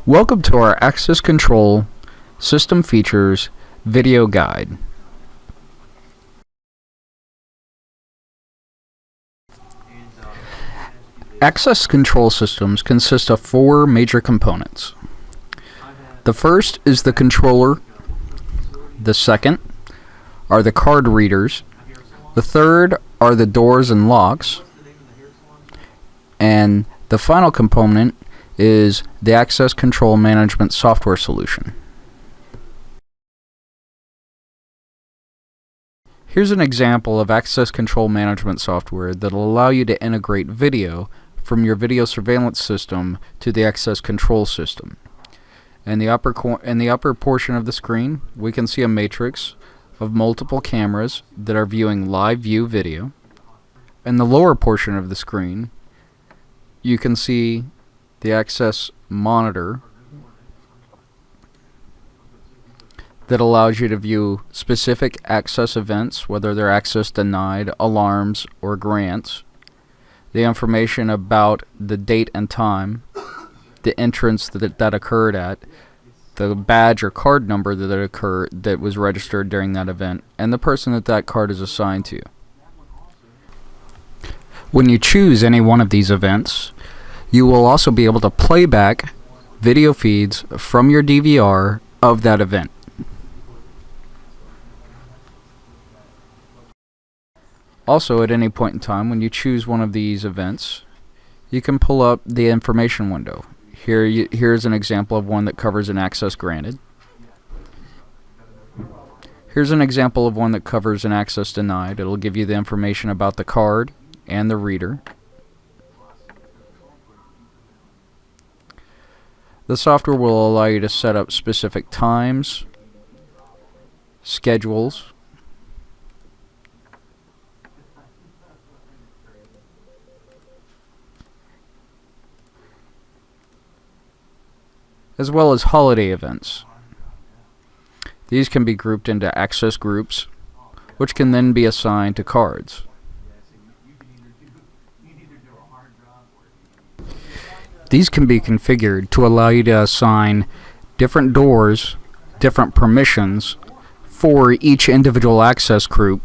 Welcome to our Access Control System Features video guide. Access control systems consist of four major components. The first is the controller. The second are the card readers. The third are the doors and locks. And the final component is the access control management software solution. Here's an example of access control management software that will allow you to integrate video from your video surveillance system to the access control system. In the upper portion of the screen, we can see a matrix of multiple cameras that are viewing live view video. In the lower portion of the screen, you can see the access monitor that allows you to view specific access events, whether they're access denied, alarms, or grants, the information about the date and time, the entrance that occurred at, the badge or card number that was registered during that event, and the person that card is assigned to. When you choose any one of these events, you will also be able to play back video feeds from your DVR of that event. Also, at any point in time, when you choose one of these events, you can pull up the information window. Here's an example of one that covers an access granted. Here's an example of one that covers an access denied. It'll give you the information about the card and the reader. The software will allow you to set up specific times, schedules, as well as holiday events. These can be grouped into access groups, which can then be assigned to cards. These can be configured to allow you to assign different doors, different permissions for each individual access group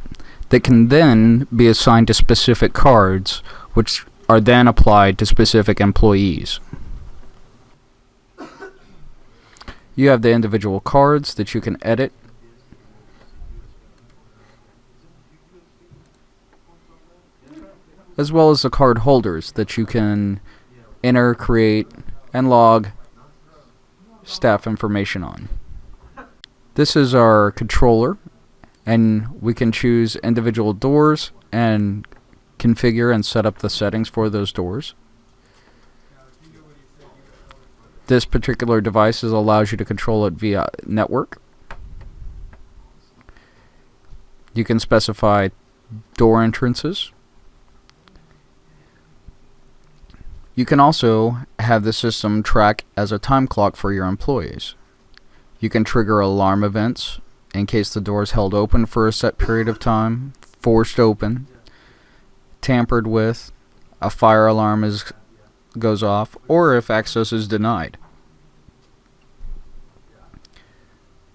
that can then be assigned to specific cards, which are then applied to specific employees. You have the individual cards that you can edit, as well as the card holders that you can enter, create, and log staff information on. This is our controller, and we can choose individual doors and configure and set up the settings for those doors. This particular device allows you to control it via network. You can specify door entrances. You can also have the system track as a time clock for your employees. You can trigger alarm events in case the door is held open for a set period of time, forced open, tampered with, a fire alarm goes off, or if access is denied.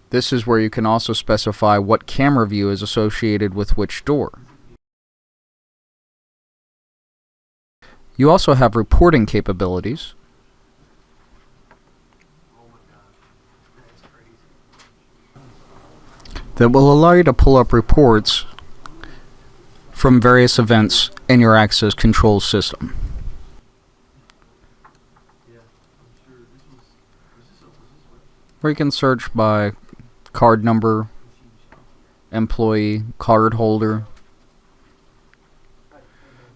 This is where you can also specify what camera view is associated with which door. You also have reporting capabilities. That will allow you to pull up reports from various events in your access control system. Where you can search by card number, employee, card holder.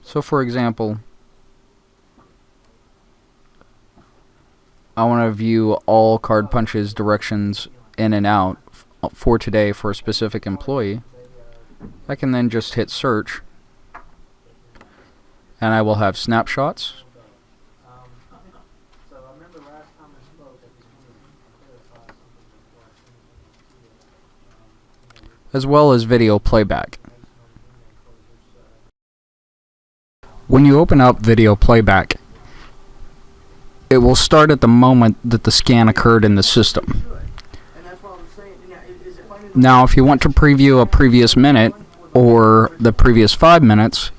So for example, I want to view all card punches directions in and out for today for a specific employee. I can then just hit search, and I will have snapshots, as well as video playback. When you open up video playback, it will start at the moment that the scan occurred in the system. Now, if you want to preview a previous minute or the previous 5 minutes,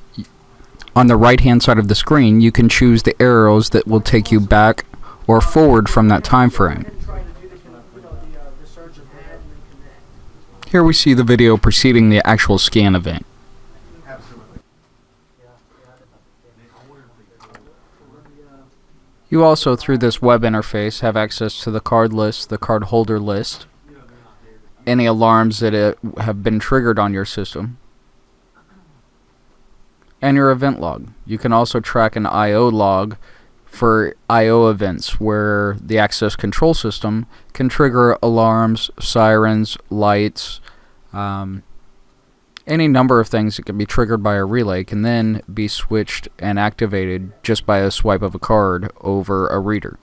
on the right-hand side of the screen, you can choose the arrows that will take you back or forward from that time frame. Here we see the video preceding the actual scan event. You also, through this web interface, have access to the card list, the card holder list, any alarms that have been triggered on your system, and your event log. You can also track an I/O log for I/O events where the access control system can trigger alarms, sirens, lights, any number of things that can be triggered by a relay can then be switched and activated just by a swipe of a card over a reader.